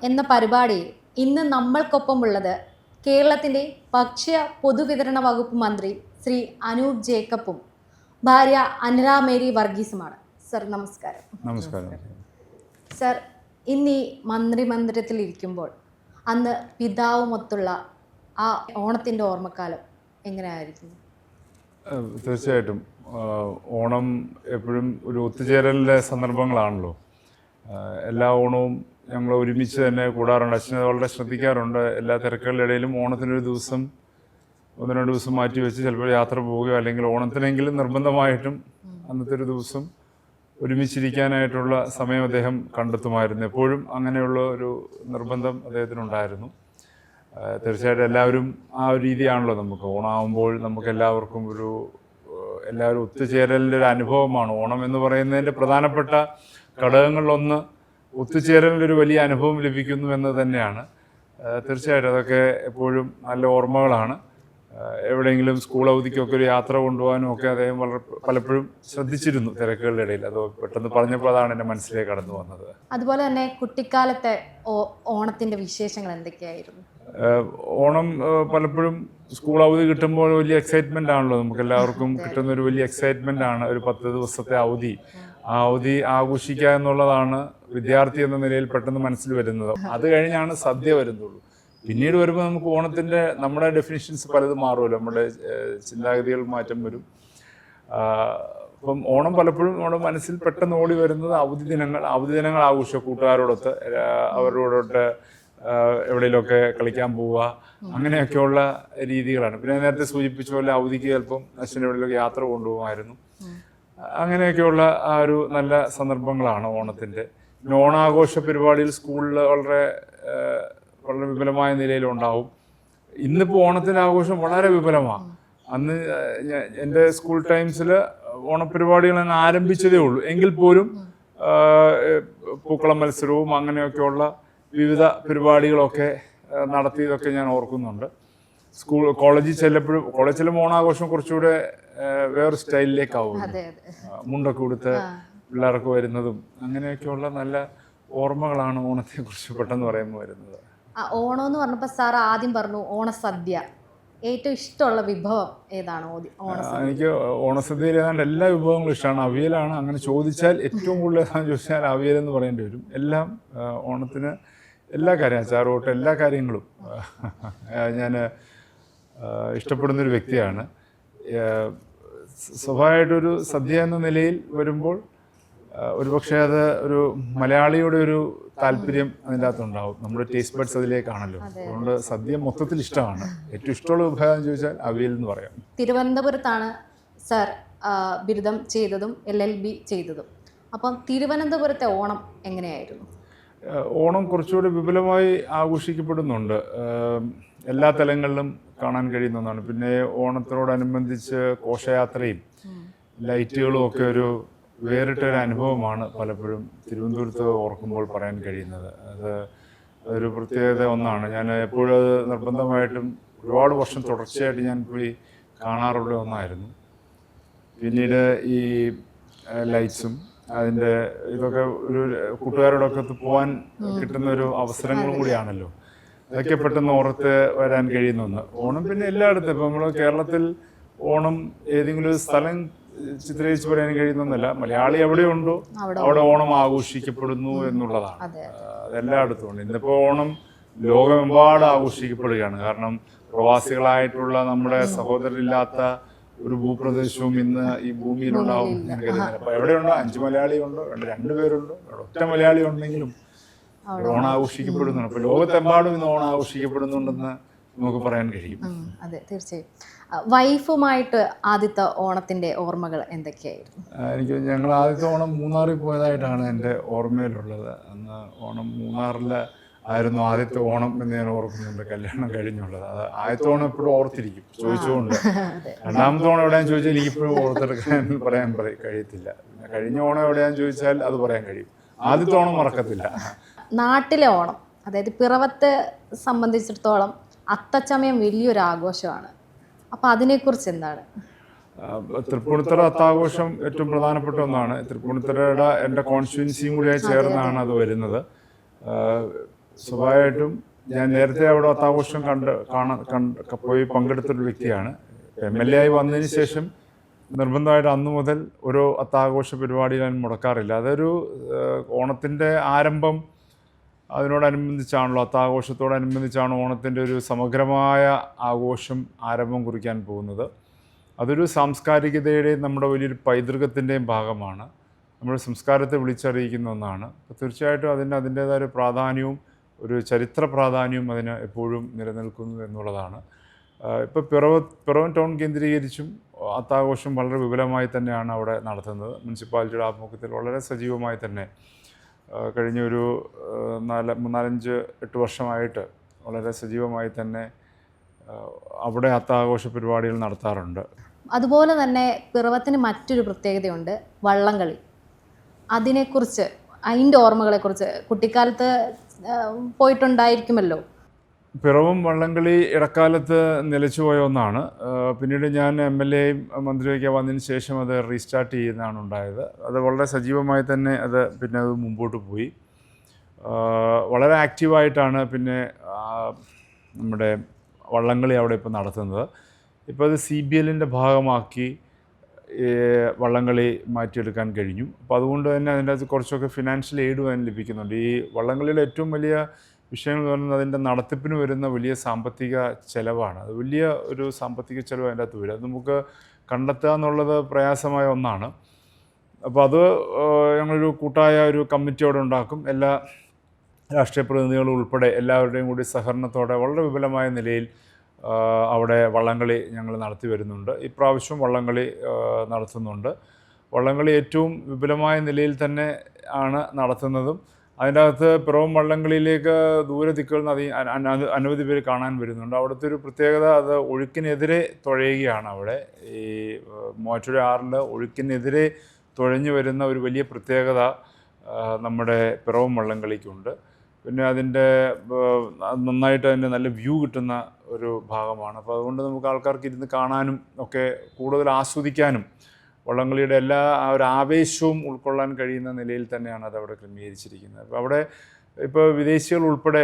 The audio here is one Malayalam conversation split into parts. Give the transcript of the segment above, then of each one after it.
എന്ന പരിപാടിയിൽ ഇന്ന് നമ്മൾക്കൊപ്പമുള്ളത് കേരളത്തിൻ്റെ ഭക്ഷ്യ പൊതുവിതരണ വകുപ്പ് മന്ത്രി ശ്രീ അനൂപ് ജേക്കബും ഭാര്യ അനില മേരി വർഗീസുമാണ്. സർ നമസ്കാരം. നമസ്കാരം. സർ, ഇന്ന് ഈ മന്ത്രിമന്ദിരത്തിൽ ഇരിക്കുമ്പോൾ അന്ന് പിതാവുമൊത്തുള്ള ആ ഓണത്തിൻ്റെ ഓർമ്മക്കാലം എങ്ങനെയായിരിക്കും? തീർച്ചയായിട്ടും ഓണം എപ്പോഴും ഒരു ഒത്തുചേരലിൻ്റെ സന്ദർഭങ്ങളാണല്ലോ. എല്ലാ ഓണവും ഞങ്ങൾ ഒരുമിച്ച് തന്നെ കൂടാറുണ്ട്. അച്ഛനെ വളരെ ശ്രദ്ധിക്കാറുണ്ട്. എല്ലാ തിരക്കുകളുടെ ഇടയിലും ഓണത്തിനൊരു ദിവസം 1-2 ദിവസം മാറ്റി വെച്ച് ചിലപ്പോൾ യാത്ര പോവുകയോ അല്ലെങ്കിൽ ഓണത്തിനെങ്കിലും നിർബന്ധമായിട്ടും അന്നത്തെ ഒരു ദിവസം ഒരുമിച്ചിരിക്കാനായിട്ടുള്ള സമയം അദ്ദേഹം കണ്ടെത്തുമായിരുന്നു. എപ്പോഴും അങ്ങനെയുള്ള ഒരു നിർബന്ധം അദ്ദേഹത്തിനുണ്ടായിരുന്നു. തീർച്ചയായിട്ടും എല്ലാവരും ആ ഒരു രീതിയാണല്ലോ. നമുക്ക് ഓണമാകുമ്പോൾ നമുക്ക് എല്ലാവർക്കും എല്ലാവരും ഒത്തുചേരലിൻ്റെ ഒരു അനുഭവമാണ്. ഓണം എന്ന് പറയുന്നതിൻ്റെ പ്രധാനപ്പെട്ട ഘടകങ്ങളിലൊന്ന് ഒത്തുചേരലിൻ്റെ ഒരു വലിയ അനുഭവം ലഭിക്കുന്നു എന്ന് തന്നെയാണ്. തീർച്ചയായിട്ടും അതൊക്കെ എപ്പോഴും നല്ല ഓർമ്മകളാണ്. എവിടെയെങ്കിലും സ്കൂൾ അവധിക്കൊക്കെ ഒരു യാത്ര കൊണ്ടുപോകാനും ഒക്കെ അദ്ദേഹം പലപ്പോഴും ശ്രദ്ധിച്ചിരുന്നു തിരക്കുകളുടെ ഇടയിൽ. അത് പെട്ടെന്ന് പറഞ്ഞപ്പോൾ അതാണ് എൻ്റെ മനസ്സിലേക്ക് കടന്നു വന്നത്. അതുപോലെ തന്നെ കുട്ടിക്കാലത്തെ ഓണത്തിൻ്റെ വിശേഷങ്ങൾ എന്തൊക്കെയായിരുന്നു? ഓണം പലപ്പോഴും സ്കൂൾ അവധി കിട്ടുമ്പോൾ വലിയ എക്സൈറ്റ്മെൻ്റ് ആണല്ലോ. നമുക്ക് എല്ലാവർക്കും കിട്ടുന്ന ഒരു വലിയ എക്സൈറ്റ്മെൻ്റ് ആണ് ഒരു 10 ദിവസത്തെ അവധി. ആ അവധി ആഘോഷിക്കുക എന്നുള്ളതാണ് വിദ്യാർത്ഥി എന്ന നിലയിൽ പെട്ടെന്ന് മനസ്സിൽ വരുന്നത്. അത് കഴിഞ്ഞാണ് സദ്യ വരുന്നുള്ളൂ. പിന്നീട് വരുമ്പോൾ നമുക്ക് ഓണത്തിൻ്റെ നമ്മുടെ ഡെഫിനിഷൻസ് പലതും മാറുമല്ലോ. നമ്മുടെ ചിന്താഗതികൾ മാറ്റം വരും. അപ്പം ഓണം പലപ്പോഴും നമ്മുടെ മനസ്സിൽ പെട്ടെന്ന് ഓടി വരുന്നത് അവധി ദിനങ്ങൾ ആഘോഷിക്കുക, കൂട്ടുകാരോടൊത്ത് അവരോടൊത്ത് എവിടെയെങ്കിലുമൊക്കെ കളിക്കാൻ പോവുക, അങ്ങനെയൊക്കെയുള്ള രീതികളാണ്. പിന്നെ നേരത്തെ സൂചിപ്പിച്ച പോലെ അവധിക്ക് ചിലപ്പം അച്ഛൻ എവിടെയെങ്കിലൊക്കെ യാത്ര കൊണ്ടുപോകുമായിരുന്നു. അങ്ങനെയൊക്കെയുള്ള ആ ഒരു നല്ല സന്ദർഭങ്ങളാണ് ഓണത്തിൻ്റെ. പിന്നെ ഓണാഘോഷ പരിപാടിയിൽ സ്കൂളിൽ വളരെ വിപുലമായ നിലയിലുണ്ടാവും. ഇന്നിപ്പോൾ ഓണത്തിൻ്റെ ആഘോഷം വളരെ വിപുലമാണ്. അന്ന് എൻ്റെ സ്കൂൾ ടൈംസിൽ ഓണപരിപാടികൾ തന്നെ ആരംഭിച്ചതേ ഉള്ളൂ. എങ്കിൽ പോലും പൂക്കളം മത്സരവും അങ്ങനെയൊക്കെയുള്ള വിവിധ പരിപാടികളൊക്കെ നടത്തിയതൊക്കെ ഞാൻ ഓർക്കുന്നുണ്ട്. കോളേജിൽ ചെല്ലുമ്പോൾ ഓണാഘോഷം കുറച്ചുകൂടെ വേറെ സ്റ്റൈലിലേക്കാവും. മുണ്ടൊക്കെ കൊടുത്ത് പിള്ളേർക്ക് വരുന്നതും അങ്ങനെയൊക്കെയുള്ള നല്ല ഓർമ്മകളാണ് ഓണത്തെക്കുറിച്ച് പെട്ടെന്ന് പറയുമ്പോൾ വരുന്നത്. ഓണം എന്ന് പറഞ്ഞപ്പോൾ സാർ ആദ്യം പറഞ്ഞു ഓണസദ്യ. ഏറ്റവും ഇഷ്ടമുള്ള വിഭവം ഏതാണ്? എനിക്ക് ഓണസദ്യയിൽ ഏതാണ്ട് എല്ലാ വിഭവങ്ങളും ഇഷ്ടമാണ്. അവിയലാണ്. അങ്ങനെ ചോദിച്ചാൽ ഏറ്റവും കൂടുതൽ ഏതാണെന്ന് ചോദിച്ചാൽ അവിയലെന്ന് പറയേണ്ടി വരും. എല്ലാം ഓണത്തിന് എല്ലാ കാര്യം, അച്ചാറോട്ട് എല്ലാ കാര്യങ്ങളും ഞാൻ ഇഷ്ടപ്പെടുന്നൊരു വ്യക്തിയാണ്. സ്വാഭാവികമായിട്ടൊരു സദ്യ എന്ന നിലയിൽ വരുമ്പോൾ ഒരുപക്ഷെ അത് ഒരു മലയാളിയുടെ ഒരു താല്പര്യം അതിൻ്റെ അകത്തുണ്ടാവും. നമ്മുടെ ടേസ്റ്റ് ബഡ്സ് അതിലേക്കാണല്ലോ. അതുകൊണ്ട് സദ്യ മൊത്തത്തിൽ ഇഷ്ടമാണ്. ഏറ്റവും ഇഷ്ടമുള്ള വിഭവം എന്ന് ചോദിച്ചാൽ അവിയൽ എന്ന് പറയാം. തിരുവനന്തപുരത്താണ് സാർ ബിരുദം ചെയ്തതും LLB ചെയ്തതും. അപ്പം തിരുവനന്തപുരത്തെ ഓണം എങ്ങനെയായിരുന്നു? ഓണം കുറച്ചുകൂടി വിപുലമായി ആഘോഷിക്കപ്പെടുന്നുണ്ട്. എല്ലാ തലങ്ങളിലും കാണാൻ കഴിയുന്ന ഒന്നാണ്. പിന്നെ ഓണത്തിനോടനുബന്ധിച്ച് ഘോഷയാത്രയും ലൈറ്റുകളും ഒക്കെ ഒരു വേറിട്ടൊരു അനുഭവമാണ് പലപ്പോഴും തിരുവനന്തപുരത്ത് ഓർക്കുമ്പോൾ പറയാൻ കഴിയുന്നത്. അതൊരു പ്രത്യേകത ഒന്നാണ്. ഞാൻ എപ്പോഴും അത് നിർബന്ധമായിട്ടും ഒരുപാട് വർഷം തുടർച്ചയായിട്ട് ഞാൻ പോയി കാണാറുള്ള ഒന്നായിരുന്നു. പിന്നീട് ഈ ലൈറ്റ്സും അതിൻ്റെ ഇതൊക്കെ ഒരു കൂട്ടുകാരോടൊക്കെ പോകാൻ കിട്ടുന്ന ഒരു അവസരങ്ങളും കൂടിയാണല്ലോ. അതൊക്കെ പെട്ടെന്ന് ഓർത്ത് വരാൻ കഴിയുന്ന ഒന്ന്. ഓണം പിന്നെ എല്ലായിടത്തും ഇപ്പം നമ്മൾ കേരളത്തിൽ ഓണം ഏതെങ്കിലും ഒരു സ്ഥലം ചിത്രീകരിച്ച് പറയാൻ കഴിയുന്നൊന്നുമല്ല. മലയാളി എവിടെയുണ്ടോ അവിടെ ഓണം ആഘോഷിക്കപ്പെടുന്നു എന്നുള്ളതാണ്. അതെല്ലായിടത്തും ഉണ്ട്. ഇന്നിപ്പോൾ ഓണം ലോകമെമ്പാട് ആഘോഷിക്കപ്പെടുകയാണ്. കാരണം പ്രവാസികളായിട്ടുള്ള നമ്മുടെ സഹോദരരില്ലാത്ത ഒരു ഭൂപ്രദേശവും ഇന്ന് ഈ ഭൂമിയിലുണ്ടാവും ഞാൻ കരുതുന്നില്ല. അപ്പോൾ എവിടെയുണ്ടോ 5 മലയാളി ഉണ്ടോ, 2 പേരുണ്ടോ, ഒറ്റ മലയാളി ഉണ്ടെങ്കിലും ഓണം ആഘോഷിക്കപ്പെടുന്നുണ്ട്. അപ്പോൾ ലോകത്തെമ്പാടും ഇന്ന് ഓണം ആഘോഷിക്കപ്പെടുന്നുണ്ടെന്ന് നമുക്ക് പറയാൻ കഴിയും. അതെ, തീർച്ചയായും. വൈഫുമായിട്ട് ആദ്യത്തെ ഓണത്തിൻ്റെ ഓർമ്മകൾ എന്തൊക്കെയായിരുന്നു? ഞങ്ങൾ ആദ്യത്തെ ഓണം മൂന്നാറിൽ പോയതായിട്ടാണ് എൻ്റെ ഓർമ്മയിലുള്ളത്. അന്ന് ഓണം മൂന്നാറിൽ ആയിരുന്നു ആദ്യത്തെ ഓണം എന്ന് ഞാൻ ഓർക്കുന്നുണ്ട്. കല്യാണം കഴിഞ്ഞുള്ളത്. അത് ആദ്യത്തെ ഓണം എപ്പോഴും ഓർത്തിരിക്കും ചോദിച്ചുകൊണ്ട്. രണ്ടാമത്തെ ഓണം എവിടെയാന്ന് ചോദിച്ചാൽ എനിക്കിപ്പോഴും ഓർത്തെടുക്കാൻ പറയാൻ കഴിയത്തില്ല. പിന്നെ കഴിഞ്ഞ ഓണം എവിടെയാന്ന് ചോദിച്ചാൽ അത് പറയാൻ കഴിയും. ആദ്യത്തെ ഓണം മറക്കത്തില്ല. നാട്ടിലെ ഓണം, അതായത് പിറവത്തെ സംബന്ധിച്ചിടത്തോളം അത്തച്ചമയം വലിയൊരു ആഘോഷമാണ്. അപ്പോൾ അതിനെക്കുറിച്ച് എന്താണ്? തൃപ്പൂണിത്തുറ അത്താഘോഷം ഏറ്റവും പ്രധാനപ്പെട്ട ഒന്നാണ്. തൃപ്പൂണിത്തുറയുടെ എൻ്റെ കോൺസ്റ്റിറ്റ്യുവൻസിയും കൂടിയായി ചേർന്നാണ് അത് വരുന്നത്. സ്വാഭാവികമായിട്ടും ഞാൻ നേരത്തെ അവിടെ അത്താഘോഷം പോയി പങ്കെടുത്തൊരു വ്യക്തിയാണ്. MLA ആയി വന്നതിന് ശേഷം നിർബന്ധമായിട്ട് അന്നു മുതൽ ഒരു അത്താഘോഷ പരിപാടി ഞാൻ മുടക്കാറില്ല. അതൊരു ഓണത്തിൻ്റെ ആരംഭം അതിനോടനുബന്ധിച്ചാണല്ലോ, അത്താഘോഷത്തോടനുബന്ധിച്ചാണ് ഓണത്തിൻ്റെ ഒരു സമഗ്രമായ ആഘോഷം ആരംഭം കുറിക്കാൻ പോകുന്നത്. അതൊരു സാംസ്കാരികതയുടെയും നമ്മുടെ വലിയൊരു പൈതൃകത്തിൻ്റെയും ഭാഗമാണ്. നമ്മുടെ സംസ്കാരത്തെ വിളിച്ചറിയിക്കുന്ന ഒന്നാണ്. അപ്പോൾ തീർച്ചയായിട്ടും അതിൻ്റേതായ ഒരു പ്രാധാന്യവും ഒരു ചരിത്ര പ്രാധാന്യവും അതിന് എപ്പോഴും നിലനിൽക്കുന്നു എന്നുള്ളതാണ്. ഇപ്പോൾ പിറവം ടൗൺ കേന്ദ്രീകരിച്ചും അത്താഘോഷം വളരെ വിപുലമായി തന്നെയാണ് അവിടെ നടത്തുന്നത്. മുനിസിപ്പാലിറ്റിയുടെ ആഭിമുഖ്യത്തിൽ വളരെ സജീവമായി തന്നെ കഴിഞ്ഞ ഒരു 4-5-8 വർഷമായിട്ട് വളരെ സജീവമായി തന്നെ അവിടെ അത്താഘോഷ പരിപാടികൾ നടത്താറുണ്ട്. അതുപോലെ തന്നെ പിറവത്തിന് മറ്റൊരു പ്രത്യേകതയുണ്ട്, വള്ളംകളി. അതിനെക്കുറിച്ച്, അതിൻ്റെ ഓർമ്മകളെക്കുറിച്ച് കുട്ടിക്കാലത്ത് പോയിട്ടുണ്ടായിരിക്കുമല്ലോ. പിറവം വള്ളംകളി ഇടക്കാലത്ത് നിലച്ചുപോയ ഒന്നാണ്. പിന്നീട് ഞാൻ MLA മന്ത്രിയൊക്കെ വന്നതിന് ശേഷം അത് റീസ്റ്റാർട്ട് ചെയ്യുന്നതാണ് ഉണ്ടായത്. അത് വളരെ സജീവമായി തന്നെ അത് മുമ്പോട്ട് പോയി. വളരെ ആക്റ്റീവായിട്ടാണ് പിന്നെ നമ്മുടെ വള്ളംകളി അവിടെ ഇപ്പോൾ നടത്തുന്നത്. ഇപ്പോൾ അത് CBLൻ്റെ ഭാഗമാക്കി വള്ളംകളി മാറ്റിയെടുക്കാൻ കഴിഞ്ഞു. അപ്പോൾ അതുകൊണ്ട് തന്നെ അതിൻ്റെ അത് കുറച്ചൊക്കെ ഫിനാൻഷ്യൽ എയ്ഡ് അതിന് ലഭിക്കുന്നുണ്ട്. ഈ വള്ളംകളിയുടെ ഏറ്റവും വലിയ വിഷയം എന്ന് പറയുന്നത് അതിൻ്റെ നടത്തിപ്പിന് വരുന്ന വലിയ സാമ്പത്തിക ചെലവാണ്. അത് വലിയ ഒരു സാമ്പത്തിക ചെലവ് അതിൻ്റെ അകത്ത് വരും. അത് നമുക്ക് കണ്ടെത്തുക എന്നുള്ളത് പ്രയാസമായ ഒന്നാണ്. അപ്പോൾ അത് ഞങ്ങളൊരു കൂട്ടായ ഒരു കമ്മിറ്റിയോടെ ഉണ്ടാക്കും. എല്ലാ രാഷ്ട്രീയ പ്രതിനിധികളും ഉൾപ്പെടെ എല്ലാവരുടെയും കൂടി സഹകരണത്തോടെ വളരെ വിപുലമായ നിലയിൽ അവിടെ വള്ളംകളി ഞങ്ങൾ നടത്തി വരുന്നുണ്ട്. ഇപ്രാവശ്യം വള്ളംകളി നടത്തുന്നുണ്ട്. വള്ളംകളി ഏറ്റവും വിപുലമായ നിലയിൽ തന്നെ ആണ് നടത്തുന്നതും. അതിൻ്റെ അകത്ത് പിറവം വള്ളംകളിയിലേക്ക് ദൂരെ ദിക്കുകളിൽ നിന്ന് അനവധി പേര് കാണാൻ വരുന്നുണ്ട്. അവിടുത്തെ ഒരു പ്രത്യേകത, അത് ഒഴുക്കിനെതിരെ തുഴയുകയാണ്. അവിടെ ഈ മൂവാറ്റുപുഴ ആറിൽ ഒഴുക്കിനെതിരെ തുഴഞ്ഞു വരുന്ന ഒരു വലിയ പ്രത്യേകത നമ്മുടെ പിറവം വള്ളംകളിക്കുണ്ട്. പിന്നെ അതിൻ്റെ നന്നായിട്ട് അതിൻ്റെ നല്ല വ്യൂ കിട്ടുന്ന ഒരു ഭാഗമാണ്. അപ്പോൾ അതുകൊണ്ട് നമുക്ക് ആൾക്കാർക്ക് ഇരുന്ന് കാണാനും ഒക്കെ കൂടുതൽ ആസ്വദിക്കാനും വള്ളംകളിയുടെ എല്ലാ ആ ഒരു ആവേശവും ഉൾക്കൊള്ളാൻ കഴിയുന്ന നിലയിൽ തന്നെയാണ് അതവിടെ ക്രമീകരിച്ചിരിക്കുന്നത്. അപ്പോൾ അവിടെ ഇപ്പോൾ വിദേശികൾ ഉൾപ്പെടെ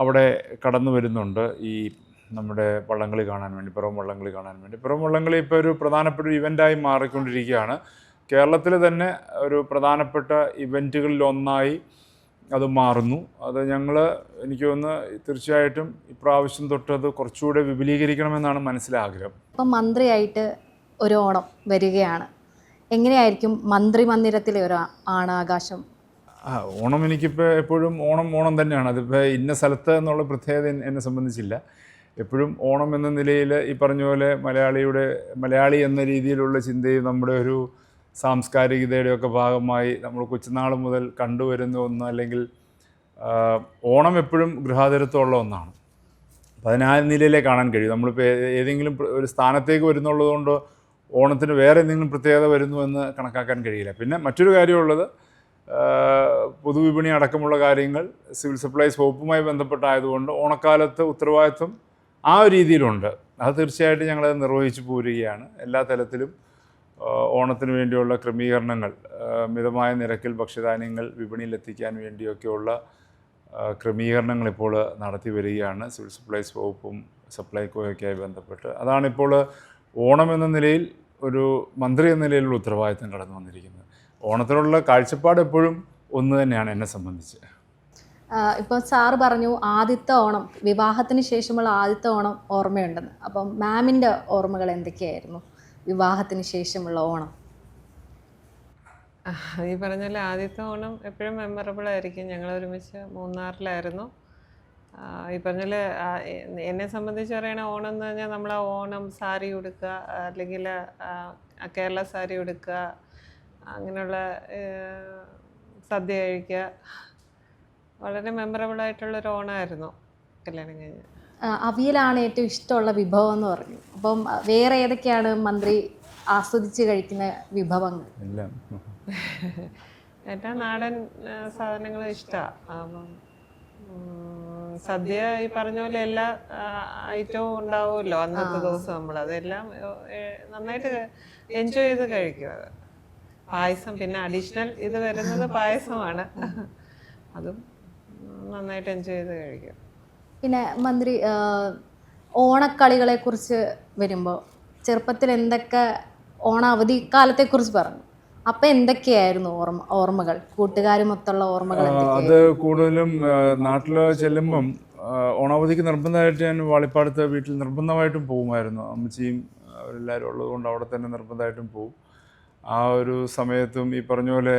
അവിടെ കടന്നു വരുന്നുണ്ട് ഈ നമ്മുടെ വള്ളംകളി കാണാൻ വേണ്ടി, പിറവം വള്ളംകളി കാണാൻ വേണ്ടി. പിറവം വള്ളംകളി ഇപ്പോൾ ഒരു പ്രധാനപ്പെട്ട ഒരു ഇവൻ്റായി മാറിക്കൊണ്ടിരിക്കുകയാണ്. കേരളത്തിൽ തന്നെ ഒരു പ്രധാനപ്പെട്ട ഇവൻറ്റുകളിലൊന്നായി അത് മാറുന്നു. അത് എനിക്ക് തോന്നുന്നു തീർച്ചയായിട്ടും ഇപ്രാവശ്യം തൊട്ടത് കുറച്ചുകൂടെ വിപുലീകരിക്കണമെന്നാണ് മനസ്സിലാഗ്രഹം. ഇപ്പം മന്ത്രിയായിട്ട് ഒരു ഓണം വരികയാണ്. എങ്ങനെയായിരിക്കും മന്ത്രി മന്ദിരത്തിലെ ഒരു ആണാകാശം? ഓണം എനിക്കിപ്പോൾ എപ്പോഴും ഓണം തന്നെയാണ്. അതിപ്പോൾ ഇന്ന സ്ഥലത്ത് എന്നുള്ള പ്രത്യേകത എന്നെ സംബന്ധിച്ചില്ല. എപ്പോഴും ഓണം എന്ന നിലയിൽ ഈ പറഞ്ഞ പോലെ മലയാളി എന്ന രീതിയിലുള്ള ചിന്തയും നമ്മുടെ ഒരു സാംസ്കാരികതയുടെയൊക്കെ ഭാഗമായി നമ്മൾ കൊച്ചുനാൾ മുതൽ കണ്ടുവരുന്ന ഒന്ന്, അല്ലെങ്കിൽ ഓണം എപ്പോഴും ഗൃഹാതുരത്വമുള്ള ഒന്നാണ്. അപ്പോൾ അതിന് ആ നിലയിലേ കാണാൻ കഴിയും. നമ്മളിപ്പോൾ ഏതെങ്കിലും ഒരു സ്ഥാനത്തേക്ക് വരുന്നുള്ളതുകൊണ്ട് ഓണത്തിന് വേറെ എന്തെങ്കിലും പ്രത്യേകത വരുന്നുവെന്ന് കണക്കാക്കാൻ കഴിയില്ല. പിന്നെ മറ്റൊരു കാര്യമുള്ളത്, പൊതുവിപണി അടക്കമുള്ള കാര്യങ്ങൾ സിവിൽ സപ്ലൈസ് വകുപ്പുമായി ബന്ധപ്പെട്ടായതുകൊണ്ട് ഓണക്കാലത്ത് ഉത്തരവാദിത്വം ആ ഒരു രീതിയിലുണ്ട്. അത് തീർച്ചയായിട്ടും ഞങ്ങളത് നിർവഹിച്ചു പോരുകയാണ്. എല്ലാ തലത്തിലും ഓണത്തിന് വേണ്ടിയുള്ള ക്രമീകരണങ്ങൾ, മിതമായ നിരക്കിൽ ഭക്ഷ്യധാന്യങ്ങൾ വിപണിയിലെത്തിക്കാൻ വേണ്ടിയൊക്കെയുള്ള ക്രമീകരണങ്ങൾ ഇപ്പോൾ നടത്തി വരികയാണ് സിവിൽ സപ്ലൈസ് വകുപ്പും സപ്ലൈകോയൊക്കെയായി ബന്ധപ്പെട്ട്. അതാണിപ്പോൾ ഓണം എന്ന നിലയിൽ ഒരു മന്ത്രി എന്ന നിലയിലുള്ള ഉത്തരവാദിത്തം കടന്നു വന്നിരിക്കുന്നത്. ഓണത്തിനുള്ള കാഴ്ചപ്പാട് എപ്പോഴും ഒന്ന് തന്നെയാണ് എന്നെ സംബന്ധിച്ച്. ഇപ്പോൾ സാറ് പറഞ്ഞു ആദ്യത്തെ ഓണം, വിവാഹത്തിന് ശേഷമുള്ള ആദ്യത്തെ ഓണം ഓർമ്മയുണ്ടെന്ന്. അപ്പം മാമിൻ്റെ ഓർമ്മകൾ എന്തൊക്കെയായിരുന്നു വിവാഹത്തിന് ശേഷമുള്ള ഓണം? ഈ പറഞ്ഞാൽ ആദ്യത്തെ ഓണം എപ്പോഴും മെമ്മറബിൾ ആയിരിക്കും. ഞങ്ങൾ ഒരുമിച്ച് മൂന്നാറിലായിരുന്നു. ഈ പറഞ്ഞാൽ എന്നെ സംബന്ധിച്ച് പറയണ ഓണം എന്ന് പറഞ്ഞാൽ നമ്മൾ ഓണം സാരി ഉടുക്കുക, അല്ലെങ്കിൽ കേരള സാരി ഉടുക്കുക, അങ്ങനെയുള്ള സദ്യ കഴിക്കുക, വളരെ മെമ്മറബിൾ ആയിട്ടുള്ളൊരു ഓണമായിരുന്നു കല്യാണം കഴിഞ്ഞ്. അവിയലാണ് ഏറ്റവും ഇഷ്ടമുള്ള വിഭവം എന്ന് പറഞ്ഞു. അപ്പം വേറെ ഏതൊക്കെയാണ് മന്ത്രി ആസ്വദിച്ച് കഴിക്കുന്ന വിഭവങ്ങൾ? ഏറ്റവും നാടൻ സാധനങ്ങൾ ഇഷ്ടമാണ്. അപ്പം സദ്യ ഈ പറഞ്ഞ പോലെ എല്ലാ ഐറ്റവും ഉണ്ടാവുമല്ലോ അന്നത്തെ ദിവസം. നമ്മൾ അതെല്ലാം നന്നായിട്ട് എൻജോയ് ചെയ്ത് കഴിക്കും. അത് പായസം, പിന്നെ അഡീഷണൽ ഇത് വരുന്നത് പായസമാണ്. അതും നന്നായിട്ട് എൻജോയ് ചെയ്ത് കഴിക്കും. പിന്നെ മന്ത്രി, ഓണക്കളികളെ കുറിച്ച് വരുമ്പോൾ ചെറുപ്പത്തിൽ എന്തൊക്കെ ഓണ അവധി കാലത്തെക്കുറിച്ച് പറഞ്ഞു. അപ്പം എന്തൊക്കെയായിരുന്നു ഓർമ്മകൾ, കൂട്ടുകാരുമൊത്തുള്ള ഓർമ്മകൾ അത് എന്തൊക്കെയായിരുന്നു? കൂടുതലും നാട്ടിൽ ചെല്ലുമ്പം ഓണാവധിക്ക് നിർബന്ധമായിട്ട് ഞാൻ വാളിപ്പാടത്ത് വീട്ടിൽ നിർബന്ധമായിട്ടും പോകുമായിരുന്നു. അമ്മച്ചിയും അവരെല്ലാവരും ഉള്ളതുകൊണ്ട് അവിടെ തന്നെ നിർബന്ധമായിട്ടും പോകും. ആ ഒരു സമയത്തും ഈ പറഞ്ഞ പോലെ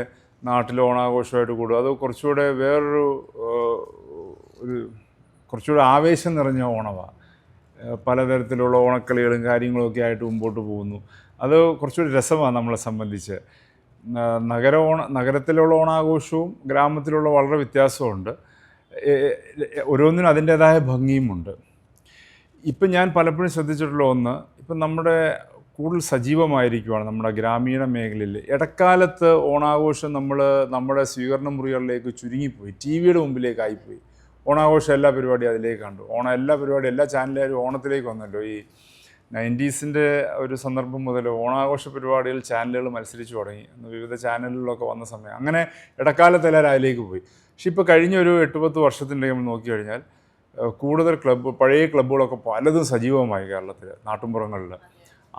നാട്ടിൽ ഓണാഘോഷമായിട്ട് കൂടും. അത് കുറച്ചുകൂടെ വേറൊരു ഒരു കുറച്ചുകൂടെ ആവേശം നിറഞ്ഞ ഓണമാണ്. പലതരത്തിലുള്ള ഓണക്കളികളും കാര്യങ്ങളൊക്കെ ആയിട്ട് മുമ്പോട്ട് പോകുന്നു. അത് കുറച്ചുകൂടി രസമാണ് നമ്മളെ സംബന്ധിച്ച്. നഗരത്തിലുള്ള ഓണാഘോഷവും ഗ്രാമത്തിലുള്ള വളരെ വ്യത്യാസമുണ്ട്. ഓരോന്നിനും അതിൻ്റേതായ ഭംഗിയുമുണ്ട്. ഇപ്പം ഞാൻ പലപ്പോഴും ശ്രദ്ധിച്ചിട്ടുള്ള ഒന്ന്, ഇപ്പം നമ്മുടെ കൂടുതൽ സജീവമായിരിക്കുകയാണ് നമ്മുടെ ഗ്രാമീണ മേഖലയിൽ. ഇടക്കാലത്ത് ഓണാഘോഷം നമ്മുടെ സ്വീകരണ മുറികളിലേക്ക് ചുരുങ്ങിപ്പോയി, ടി വിയുടെ മുമ്പിലേക്കായിപ്പോയി. ഓണാഘോഷം എല്ലാ പരിപാടിയും അതിലേക്ക് കണ്ടു. എല്ലാ പരിപാടിയും എല്ലാ ചാനലുകാരും ഓണത്തിലേക്ക് വന്നല്ലോ. ഈ 90s ഒരു സന്ദർഭം മുതൽ ഓണാഘോഷ പരിപാടികൾ ചാനലുകൾ മത്സരിച്ച് തുടങ്ങി. വിവിധ ചാനലുകളിലൊക്കെ വന്ന സമയം അങ്ങനെ ഇടക്കാലത്ത് എല്ലാവരും അതിലേക്ക് പോയി. പക്ഷെ ഇപ്പോൾ കഴിഞ്ഞൊരു 8-10 വർഷത്തിൻ്റെ നമ്മൾ നോക്കിക്കഴിഞ്ഞാൽ കൂടുതൽ പഴയ ക്ലബ്ബുകളൊക്കെ പലതും സജീവമായി കേരളത്തിൽ നാട്ടുമ്പുറങ്ങളിൽ.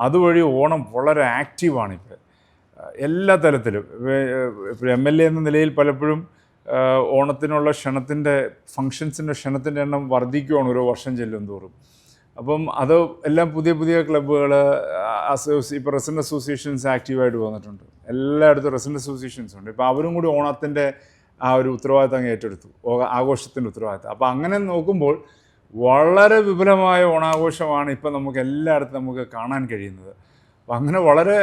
അതുവഴി ഓണം വളരെ ആക്റ്റീവാണിപ്പോൾ എല്ലാ തലത്തിലും. MLA എന്ന നിലയിൽ പലപ്പോഴും ഓണത്തിനുള്ള ഫങ്ഷൻസിൻ്റെ ക്ഷണത്തിൻ്റെ എണ്ണം വർദ്ധിക്കുകയാണ് ഓരോ വർഷം ചെല്ലും തോറും. അപ്പം അത് എല്ലാം പുതിയ പുതിയ ക്ലബ്ബുകൾ, ഇപ്പോൾ റെസിഡൻറ്റ് അസോസിയേഷൻസ് ആക്റ്റീവായിട്ട് വന്നിട്ടുണ്ട്. എല്ലായിടത്തും റെസിഡൻറ്റ് അസോസിയേഷൻസ് ഉണ്ട്. ഇപ്പോൾ അവരും കൂടി ഓണത്തിൻ്റെ ആ ഒരു ഉത്തരവാദിത്തം അങ്ങ് ഏറ്റെടുത്തു, ആഘോഷത്തിൻ്റെ ഉത്തരവാദിത്തം. അപ്പോൾ അങ്ങനെ നോക്കുമ്പോൾ വളരെ വിപുലമായ ഓണാഘോഷമാണ് ഇപ്പം നമുക്ക് എല്ലായിടത്തും നമുക്ക് കാണാൻ കഴിയുന്നത്. അപ്പം അങ്ങനെ വളരെ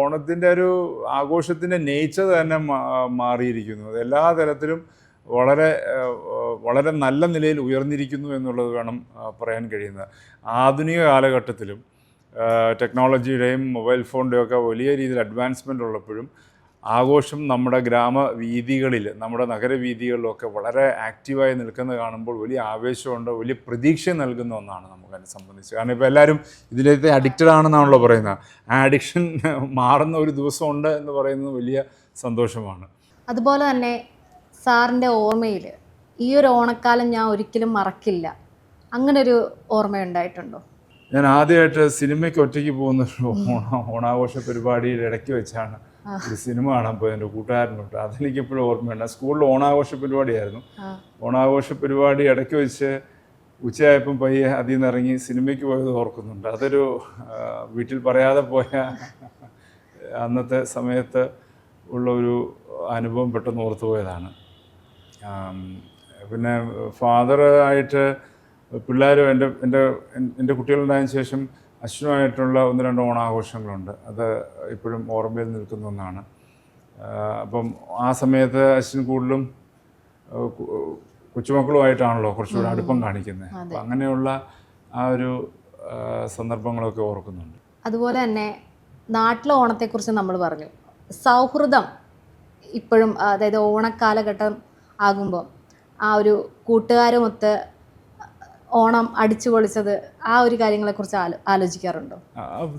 ഓണത്തിൻ്റെ ഒരു ആഘോഷത്തിൻ്റെ നേച്ചർ തന്നെ മാറിയിരിക്കുന്നു. അത് എല്ലാ തലത്തിലും വളരെ നല്ല നിലയിൽ ഉയർന്നിരിക്കുന്നു എന്നുള്ളത് വേണം പറയാൻ കഴിയുന്നത്. ആധുനിക കാലഘട്ടത്തിലും ടെക്നോളജിയുടെയും മൊബൈൽ ഫോണിൻ്റെയും ഒക്കെ വലിയ രീതിയിൽ അഡ്വാൻസ്മെൻ്റ് ഉള്ളപ്പോഴും ആഘോഷം നമ്മുടെ ഗ്രാമവീഥികളിൽ, നമ്മുടെ നഗരവീഥികളിലൊക്കെ വളരെ ആക്റ്റീവായി നിൽക്കുന്നത് കാണുമ്പോൾ വലിയ ആവേശമുണ്ട്, വലിയ പ്രതീക്ഷ നൽകുന്ന ഒന്നാണ് നമുക്കതിനെ സംബന്ധിച്ച്. കാരണം ഇപ്പോൾ എല്ലാവരും ഇതിലേക്ക് അഡിക്റ്റഡ് ആണെന്നാണല്ലോ പറയുന്നത്. ആ അഡിക്ഷൻ മാറുന്ന ഒരു ദിവസമുണ്ട് എന്ന് പറയുന്നത് വലിയ സന്തോഷമാണ്. അതുപോലെ തന്നെ സാറിൻ്റെ ഓർമ്മയിൽ ഈ ഒരു ഓണക്കാലം ഞാൻ ഒരിക്കലും മറക്കില്ല, അങ്ങനൊരു ഓർമ്മയുണ്ടായിട്ടുണ്ടോ? ഞാൻ ആദ്യമായിട്ട് സിനിമയ്ക്ക് ഒറ്റയ്ക്ക് പോകുന്ന ഒരു ഓണാഘോഷ പരിപാടിയിൽ ഇടയ്ക്ക് വെച്ചാണ് ഒരു സിനിമ കാണാൻ പോയത്. എൻ്റെ കൂട്ടുകാരനോട്ട് അതെനിക്കെപ്പോഴും ഓർമ്മയുണ്ട്. സ്കൂളിൽ ഓണാഘോഷ പരിപാടിയായിരുന്നു. ഓണാഘോഷ പരിപാടി ഇടയ്ക്ക് വെച്ച് ഉച്ചയായപ്പം പയ്യെ അതിൽ നിന്ന് ഇറങ്ങി സിനിമയ്ക്ക് പോയത് ഓർക്കുന്നുണ്ട്. അതൊരു വീട്ടിൽ പറയാതെ പോയ അന്നത്തെ സമയത്ത് ഉള്ള ഒരു അനുഭവം പെട്ടെന്ന് ഓർത്തു പോയതാണ്. പിന്നെ ഫാദർ ആയിട്ട് പിള്ളേരും എൻ്റെ കുട്ടികളുണ്ടായതിനു ശേഷം അശ്വനുമായിട്ടുള്ള 1-2 ഓണാഘോഷങ്ങളുണ്ട്. അത് ഇപ്പോഴും ഓർമ്മയിൽ നിൽക്കുന്ന ഒന്നാണ്. അപ്പം ആ സമയത്ത് അശ്വൻ കൂടുതലും കൊച്ചുമക്കളുമായിട്ടാണല്ലോ കുറച്ചുകൂടെ അടുപ്പം കാണിക്കുന്നത്. അപ്പം അങ്ങനെയുള്ള ആ ഒരു സന്ദർഭങ്ങളൊക്കെ ഓർക്കുന്നുണ്ട്. അതുപോലെ തന്നെ നാട്ടിലെ ഓണത്തെക്കുറിച്ച് നമ്മൾ പറഞ്ഞു. സൗഹൃദം ഇപ്പോഴും, അതായത് ഓണക്കാലഘട്ടം ആകുമ്പോൾ ആ ഒരു കൂട്ടുകാരുമൊത്ത് ഓണം അടിച്ചു പൊളിച്ചത്, ആ ഒരു കാര്യങ്ങളെക്കുറിച്ച് ആലോചിക്കാറുണ്ടോ?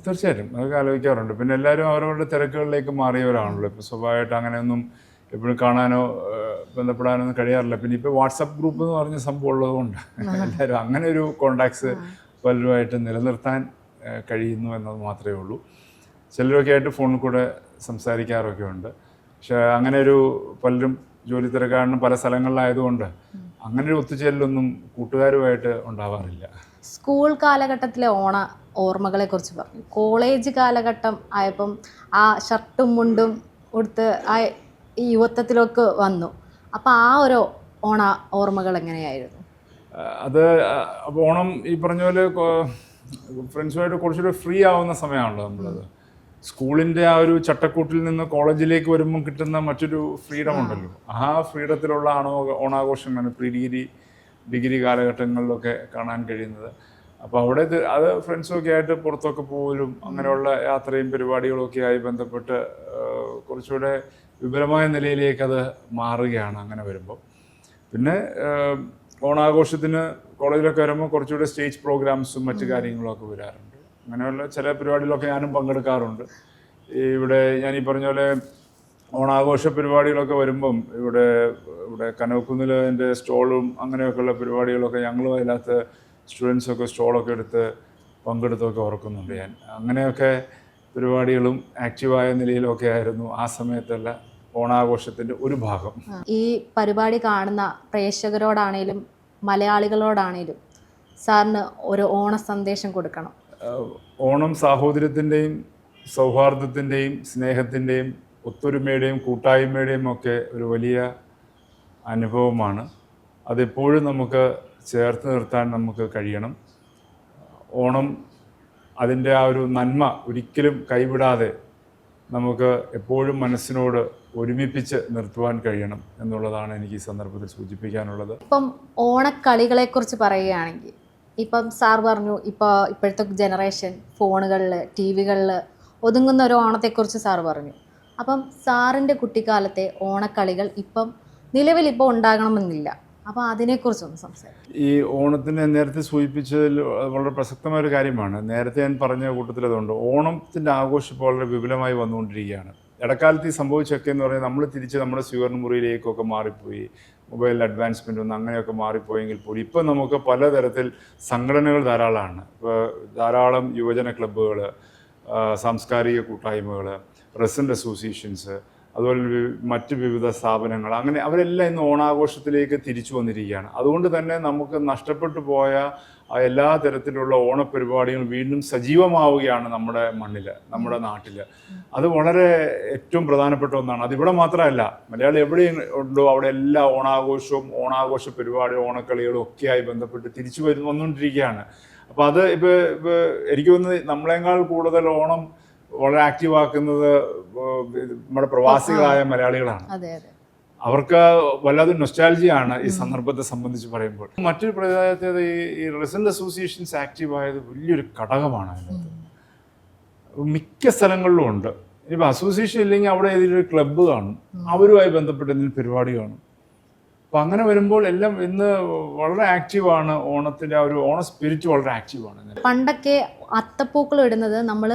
തീർച്ചയായിട്ടും അതൊക്കെ ആലോചിക്കാറുണ്ട്. പിന്നെ എല്ലാവരും അവരവരുടെ തിരക്കുകളിലേക്ക് മാറിയവരാണല്ലോ. ഇപ്പോൾ സ്വാഭാവികമായിട്ട് അങ്ങനെയൊന്നും എപ്പോഴും കാണാനോ ബന്ധപ്പെടാനോ ഒന്നും കഴിയാറില്ല. പിന്നെ ഇപ്പോൾ വാട്സപ്പ് ഗ്രൂപ്പ് എന്ന് പറഞ്ഞ സംഭവം ഉള്ളതുകൊണ്ട് എല്ലാവരും അങ്ങനെ ഒരു കോണ്ടാക്ട്സ് പലരുമായിട്ട് നിലനിർത്താൻ കഴിയുന്നു എന്നത് മാത്രമേ ഉള്ളൂ. ചിലരൊക്കെ ആയിട്ട് ഫോണിൽ കൂടെ സംസാരിക്കാറൊക്കെ ഉണ്ട്. പക്ഷെ അങ്ങനെ ഒരു പലരും ജോലി തിരക്കാരനും പല സ്ഥലങ്ങളിലായതുകൊണ്ട് അങ്ങനെ ഒരു ഒത്തുചേരലൊന്നും കൂട്ടുകാരുമായിട്ട് ഉണ്ടാവാറില്ല. സ്കൂൾ കാലഘട്ടത്തിലെ ഓണ ഓർമ്മകളെ കുറിച്ച് പറഞ്ഞു. കോളേജ് കാലഘട്ടം ആയപ്പം ആ ഷർട്ടും മുണ്ടും ഉടുത്ത് ആ ഈ യുവത്വത്തിലൊക്കെ വന്നു. അപ്പം ആ ഒരു ഓണ ഓർമ്മകൾ എങ്ങനെയായിരുന്നു? അത് ഓണം ഈ പറഞ്ഞ പോലെ ഫ്രണ്ട്സുമായിട്ട് കുറച്ചുകൂടി ഫ്രീ ആവുന്ന സമയമാണല്ലോ നമ്മളത്. സ്കൂളിൻ്റെ ആ ഒരു ചട്ടക്കൂട്ടിൽ നിന്ന് കോളേജിലേക്ക് വരുമ്പം കിട്ടുന്ന മറ്റൊരു ഫ്രീഡം ഉണ്ടല്ലോ. ആ ഫ്രീഡത്തിലുള്ള ഓണാഘോഷങ്ങളാണ് ഡിഗ്രി കാലഘട്ടങ്ങളിലൊക്കെ കാണാൻ കഴിയുന്നത്. അപ്പോൾ അവിടെ അത് ഫ്രണ്ട്സൊക്കെ ആയിട്ട് പുറത്തൊക്കെ പോകലും അങ്ങനെയുള്ള യാത്രയും പരിപാടികളൊക്കെ ആയി ബന്ധപ്പെട്ട് കുറച്ചുകൂടെ വിപുലമായ നിലയിലേക്ക് അത് മാറുകയാണ് അങ്ങനെ വരുമ്പോൾ. പിന്നെ ഓണാഘോഷത്തിന് കോളേജിലൊക്കെ വരുമ്പോൾ കുറച്ചുകൂടെ സ്റ്റേജ് പ്രോഗ്രാംസും മറ്റു കാര്യങ്ങളൊക്കെ വരാറുണ്ട്. അങ്ങനെയുള്ള ചില പരിപാടികളൊക്കെ ഞാനും പങ്കെടുക്കാറുണ്ട്. ഇവിടെ ഞാൻ ഈ പറഞ്ഞ പോലെ ഓണാഘോഷ പരിപാടികളൊക്കെ വരുമ്പം ഇവിടെ ഇവിടെ കനകക്കുന്നിൽ എൻ്റെ സ്റ്റോളും അങ്ങനെയൊക്കെയുള്ള പരിപാടികളൊക്കെ ഞങ്ങളും അതിനകത്ത് സ്റ്റുഡൻസൊക്കെ സ്റ്റോളൊക്കെ എടുത്ത് പങ്കെടുത്തൊക്കെ ഓർക്കുന്നുണ്ട് ഞാൻ. അങ്ങനെയൊക്കെ പരിപാടികളും ആക്റ്റീവായ നിലയിലൊക്കെ ആയിരുന്നു ആ സമയത്തുള്ള ഓണാഘോഷത്തിൻ്റെ ഒരു ഭാഗം. ഈ പരിപാടി കാണുന്ന പ്രേക്ഷകരോടാണേലും മലയാളികളോടാണേലും സാറിന് ഒരു ഓണ സന്ദേശം കൊടുക്കണം. ഓണം സാഹോദര്യത്തിൻ്റെയും സൗഹാർദ്ദത്തിൻ്റെയും സ്നേഹത്തിൻ്റെയും ഒത്തൊരുമയുടെയും കൂട്ടായ്മയുടെയും ഒക്കെ ഒരു വലിയ അനുഭവമാണ്. അതെപ്പോഴും നമുക്ക് ചേർത്ത് നിർത്താൻ നമുക്ക് കഴിയണം. ഓണം അതിൻ്റെ ആ ഒരു നന്മ ഒരിക്കലും കൈവിടാതെ നമുക്ക് എപ്പോഴും മനസ്സിനോട് ഒരുമിപ്പിച്ച് നിർത്തുവാൻ കഴിയണം എന്നുള്ളതാണ് എനിക്ക് ഈ സന്ദർഭത്തിൽ സൂചിപ്പിക്കാനുള്ളത്. ഇപ്പം ഓണക്കളികളെക്കുറിച്ച് പറയുകയാണെങ്കിൽ ഇപ്പം സാർ പറഞ്ഞു ഇപ്പോഴത്തെ ജനറേഷൻ ഫോണുകളിൽ ടി വികളിൽ ഒതുങ്ങുന്ന ഒരു ഓണത്തെക്കുറിച്ച് സാർ പറഞ്ഞു. അപ്പം സാറിൻ്റെ കുട്ടിക്കാലത്തെ ഓണക്കളികൾ ഇപ്പം നിലവിലിപ്പോൾ ഉണ്ടാകണമെന്നില്ല. അപ്പോൾ അതിനെക്കുറിച്ചൊന്ന് സംസാരിക്കും. ഈ ഓണത്തിനെ നേരത്തെ സൂചിപ്പിച്ചതിൽ വളരെ പ്രസക്തമായ ഒരു കാര്യമാണ്. നേരത്തെ ഞാൻ പറഞ്ഞ കൂട്ടത്തിൽ അതുകൊണ്ട് ഓണത്തിൻ്റെ ആഘോഷം ഇപ്പോൾ വളരെ വിപുലമായി വന്നുകൊണ്ടിരിക്കുകയാണ്. ഇടക്കാലത്ത് ഈ സംഭവിച്ചൊക്കെ എന്ന് പറഞ്ഞാൽ നമ്മൾ തിരിച്ച് നമ്മുടെ സ്വീകരണ മുറിയിലേക്കൊക്കെ മാറിപ്പോയി, മൊബൈൽ അഡ്വാൻസ്മെൻ്റ് ഒന്നും അങ്ങനെയൊക്കെ മാറിപ്പോയെങ്കിൽ പോലും ഇപ്പം നമുക്ക് പലതരത്തിൽ സംഘടനകൾ ധാരാളമാണ്. ഇപ്പോൾ ധാരാളം യുവജന ക്ലബ്ബുകൾ, സാംസ്കാരിക കൂട്ടായ്മകൾ, റെസിഡൻ്റ് അസോസിയേഷൻസ്, അതുപോലെ മറ്റ് വിവിധ സ്ഥാപനങ്ങൾ, അങ്ങനെ അവരെല്ലാം ഇന്ന് ഓണാഘോഷത്തിലേക്ക് തിരിച്ചു വന്നിരിക്കുകയാണ്. അതുകൊണ്ട് തന്നെ നമുക്ക് നഷ്ടപ്പെട്ടു പോയ എല്ലാ തരത്തിലുള്ള ഓണപരിപാടികളും വീണ്ടും സജീവമാവുകയാണ് നമ്മുടെ മണ്ണിൽ, നമ്മുടെ നാട്ടിൽ. അത് വളരെ ഏറ്റവും പ്രധാനപ്പെട്ട ഒന്നാണ്. അതിവിടെ മാത്രമല്ല, മലയാളി എവിടെ ഉണ്ടോ അവിടെ എല്ലാ ഓണാഘോഷവും ഓണാഘോഷ പരിപാടിയും ഓണക്കളികളും ഒക്കെയായി ബന്ധപ്പെട്ട് തിരിച്ചു വന്നുകൊണ്ടിരിക്കുകയാണ്. അപ്പോൾ അത് ഇപ്പോൾ എനിക്ക് തോന്നുന്നത് നമ്മളെക്കാൾ കൂടുതൽ ഓണം വളരെ ആക്റ്റീവ് ആക്കുന്നത് നമ്മുടെ പ്രവാസികളായ മലയാളികളാണ്. അവർക്ക് വല്ലാതെ നൊസ്റ്റാൾജിയാണ് ഈ സന്ദർഭത്തെ സംബന്ധിച്ച് പറയുമ്പോൾ. മറ്റൊരു പ്രത്യേകത ഈ റെസിഡന്റ് അസോസിയേഷൻസ് ആക്റ്റീവ് ആയത് വലിയൊരു ഘടകമാണ്. അതിനകത്ത് മിക്ക സ്ഥലങ്ങളിലും ഉണ്ട്. ഇനിയിപ്പോൾ അസോസിയേഷൻ ഇല്ലെങ്കിൽ അവിടെ ഏതെങ്കിലും ഒരു ക്ലബ്ബ് കാണും, അവരുമായി ബന്ധപ്പെട്ട് എന്തെങ്കിലും പരിപാടി കാണും. അപ്പം അങ്ങനെ വരുമ്പോൾ എല്ലാം ഇന്ന് വളരെ ആക്റ്റീവാണ്. ഓണത്തിൻ്റെ ആ ഒരു ഓണ സ്പിരിറ്റ് വളരെ ആക്റ്റീവാണ്. പണ്ടൊക്കെ അത്തപ്പൂക്കളം ഇടുന്നത് നമ്മൾ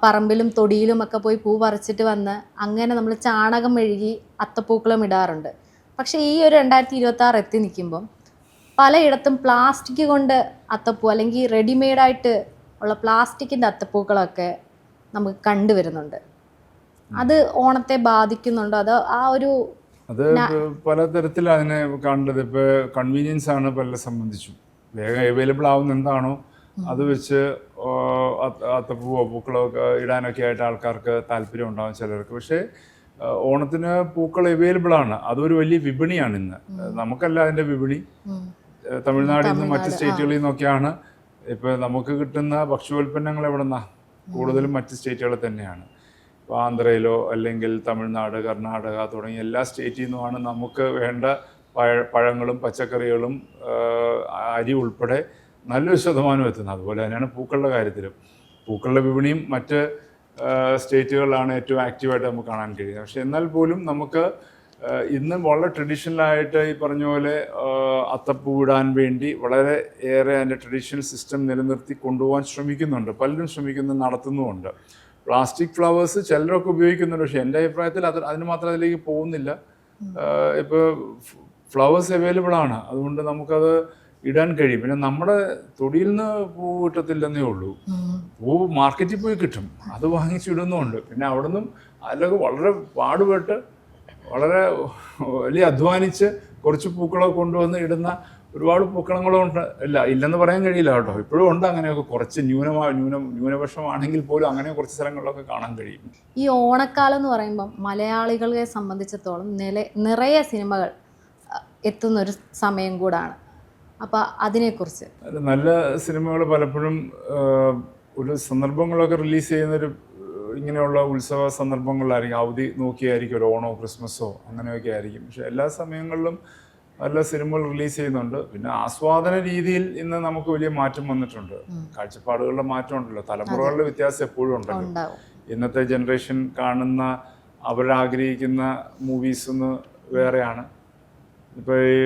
പറമ്പിലും തൊടിയിലും ഒക്കെ പോയി പൂ പറിച്ചിട്ട് വന്ന് അങ്ങനെ നമ്മൾ ചാണകം മെഴുകി അത്തപ്പൂക്കളം ഇടാറുണ്ട്. പക്ഷേ ഈ ഒരു 2026 എത്തി നിൽക്കുമ്പം പലയിടത്തും പ്ലാസ്റ്റിക് കൊണ്ട് അത്തപ്പൂ അല്ലെങ്കിൽ റെഡിമെയ്ഡായിട്ട് ഉള്ള പ്ലാസ്റ്റിക്കിൻ്റെ അത്തപ്പൂക്കളമൊക്കെ നമുക്ക് കണ്ടുവരുന്നുണ്ട്. അത് ഓണത്തെ ബാധിക്കുന്നുണ്ടോ? അത് അത് പലതരത്തിൽ അതിനെ കണ്ടത്. ഇപ്പോൾ കൺവീനിയൻസ് ആണ് പലരെ സംബന്ധിച്ചും. വേഗം അവൈലബിൾ ആവുന്ന എന്താണോ അത് വെച്ച് അത്തപ്പൂവോ പൂക്കളോ ഒക്കെ ഇടാനൊക്കെ ആയിട്ട് ആൾക്കാർക്ക് താല്പര്യം ഉണ്ടാകും ചിലർക്ക്. പക്ഷേ ഓണത്തിന് പൂക്കൾ അവൈലബിൾ ആണ്. അതൊരു വലിയ വിപണിയാണ് ഇന്ന്. നമുക്കല്ല അതിൻ്റെ വിപണി. തമിഴ്നാട്ടിൽ നിന്നും മറ്റ് സ്റ്റേറ്റുകളിൽ നിന്നൊക്കെയാണ്. ഇപ്പോൾ നമുക്ക് കിട്ടുന്ന ഭക്ഷ്യോൽപ്പന്നങ്ങൾ എവിടെ നിന്നാണ്? കൂടുതലും മറ്റ് സ്റ്റേറ്റുകളിൽ തന്നെയാണ്. ഇപ്പോൾ ആന്ധ്രയിലോ അല്ലെങ്കിൽ തമിഴ്നാട്, കർണാടക തുടങ്ങിയ എല്ലാ സ്റ്റേറ്റിൽ നിന്നുമാണ് നമുക്ക് വേണ്ട പഴങ്ങളും പച്ചക്കറികളും അരി ഉൾപ്പെടെ നല്ലൊരു ശതമാനം എത്തുന്നത്. അതുപോലെ തന്നെയാണ് പൂക്കളുടെ കാര്യത്തിലും. പൂക്കളുടെ വിപണിയും മറ്റ് സ്റ്റേറ്റുകളിലാണ് ഏറ്റവും ആക്റ്റീവായിട്ട് നമുക്ക് കാണാൻ കഴിയുന്നത്. പക്ഷെ എന്നാൽ പോലും നമുക്ക് ഇന്ന് വളരെ ട്രഡീഷണലായിട്ട് ഈ പറഞ്ഞ പോലെ അത്തപ്പൂ ഇടാൻ വേണ്ടി വളരെ ഏറെ അതിൻ്റെ ട്രഡീഷണൽ സിസ്റ്റം നിലനിർത്തി കൊണ്ടുപോകാൻ ശ്രമിക്കുന്നുണ്ട്. പലരും ശ്രമിക്കുന്നു, നടത്തുന്നുമുണ്ട്. പ്ലാസ്റ്റിക് ഫ്ലവേഴ്സ് ചിലരൊക്കെ ഉപയോഗിക്കുന്നുണ്ട്. പക്ഷേ എൻ്റെ അഭിപ്രായത്തിൽ അതിന് മാത്രം അതിലേക്ക് പോകുന്നില്ല. ഇപ്പോൾ ഫ്ലവേഴ്സ് അവൈലബിൾ ആണ്, അതുകൊണ്ട് നമുക്കത് ഇടാൻ കഴിയും. പിന്നെ നമ്മുടെ തൊടിയിൽ നിന്ന് പൂ കിട്ടത്തില്ലെന്നേ ഉള്ളൂ. പൂ മാർക്കറ്റിൽ പോയി കിട്ടും, അത് വാങ്ങിച്ചിടുന്നുമുണ്ട്. പിന്നെ അവിടെ നിന്നും അതിലൊക്കെ വളരെ പാടുപെട്ട് വളരെ വലിയ അധ്വാനിച്ച് കുറച്ച് പൂക്കളൊക്കെ കൊണ്ടുവന്ന് ഇടുന്ന ഒരുപാട് പൂക്കളങ്ങളുണ്ട്. ഇല്ലെന്ന് പറയാൻ കഴിയില്ല കേട്ടോ. ഇപ്പോഴും ഉണ്ട് അങ്ങനെയൊക്കെ. കുറച്ച് ന്യൂനപക്ഷമാണെങ്കിൽ പോലും അങ്ങനെ കുറച്ച് സ്ഥലങ്ങളിലൊക്കെ കാണാൻ കഴിയും. ഈ ഓണക്കാലം എന്ന് പറയുമ്പം മലയാളികളെ സംബന്ധിച്ചിടത്തോളം നിറയെ സിനിമകൾ എത്തുന്നൊരു സമയം കൂടാണ്. അപ്പോൾ അതിനെക്കുറിച്ച് നല്ല സിനിമകൾ പലപ്പോഴും ഒരു സന്ദർഭങ്ങളൊക്കെ റിലീസ് ചെയ്യുന്നൊരു ഇങ്ങനെയുള്ള ഉത്സവ സന്ദർഭങ്ങളിലായിരിക്കും. അവധി നോക്കിയായിരിക്കും, ഒരു ഓണോ ക്രിസ്മസോ അങ്ങനെയൊക്കെ ആയിരിക്കും. പക്ഷെ എല്ലാ സമയങ്ങളിലും നല്ല സിനിമകൾ റിലീസ് ചെയ്യുന്നുണ്ട്. പിന്നെ ആസ്വാദന രീതിയിൽ ഇന്ന് നമുക്ക് വലിയ മാറ്റം വന്നിട്ടുണ്ട്. കാഴ്ചപ്പാടുകളുടെ മാറ്റം ഉണ്ടല്ലോ, തലമുറകളുടെ വ്യത്യാസം എപ്പോഴും ഉണ്ടല്ലോ. ഇന്നത്തെ ജനറേഷൻ കാണുന്ന അവരാഗ്രഹിക്കുന്ന മൂവീസ് ഒന്ന് വേറെയാണ്. ഇപ്പോൾ ഈ